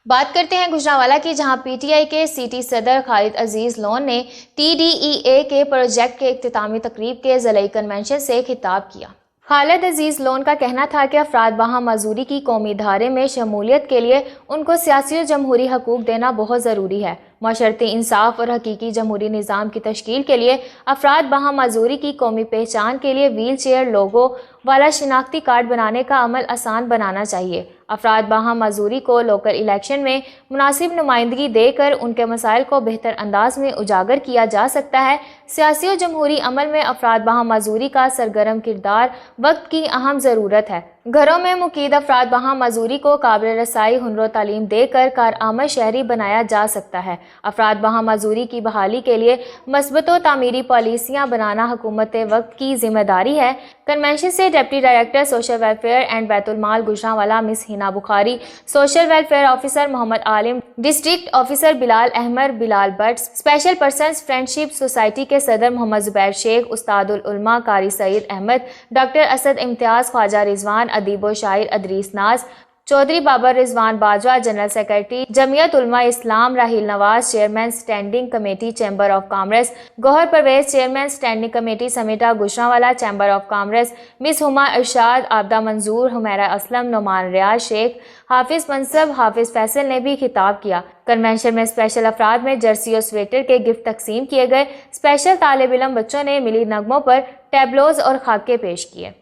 बात करते हैं गुजरांवाला की, जहां पीटीआई के सिटी सदर खालिद अजीज लोन ने टीडीईए के प्रोजेक्ट के इख्तितामी तकरीब के ज़िलाई कन्वेंशन से खिताब किया। खालिद अजीज लोन का कहना था कि अफराद बाहम मजदूरी की कौमी धारे में शमूलियत के लिए उनको सियासी और जमहूरी हकूक देना बहुत ज़रूरी है। माशरती इंसाफ और हकीकी जमहूरी निज़ाम की तश्कील के लिए अफराद बाहम मजदूरी की कौमी पहचान के लिए व्हील चेयर लोगो वाला शिनाख्ती कार्ड बनाने का अमल आसान बनाना चाहिए। अफराद बाहम मजदूरी को लोकल इलेक्शन में मुनासिब नुमाइंदगी देकर उनके मसाइल को बेहतर अंदाज में उजागर किया जा सकता है। सियासी और जमहूरी अमल में अफराद बाहम मजदूरी का सरगर्म किरदार वक्त की अहम ज़रूरत है। घरों में मुकीद अफराद बाहम मजदूरी को काबिल रसाई हुनर तालीम देकर कारआमद शहरी बनाया जा सकता है। अफराद बाहम मजदूरी की बहाली के लिए मस्बत व तामीरी पॉलिसियाँ बनाना हुकूमत वक्त की जिम्मेदारी है। कन्वेंशन से deputy director social welfare and Baitul Mal Gujranwala miss Hina Bukhari, social welfare officer Mohammad Alim, district officer Bilal Ahmad Bilal Bhatt, special persons friendship society के सदर मोहम्मद जुबैर शेख, उस्तादुल उलमा कारी सईद अहमद, डॉक्टर असद इम्तियाज़, ख्वाजा रिजवान, अदीब व शायर Idrees Naz, Chaudhry Babar Rizwan Bajwa, general secretary Jamiat Ulema Islam Rahil Nawaz, chairman standing committee chamber of commerce Gauhar Parvez, chairman standing committee समेटा Gujranwala chamber of commerce miss Huma Irshad, Abida Manzoor, Humaira Aslam, Noman रियाज शेख, हाफिज मनसब, हाफिज फैसल ने भी खिताब किया। कन्वेंशन में स्पेशल अफराद में जर्सी और स्वेटर के गिफ्ट तकसीम किए गए। स्पेशल तालिब इल्म बच्चों ने मिली नगमों पर टैबलोज और खाके पेश किए।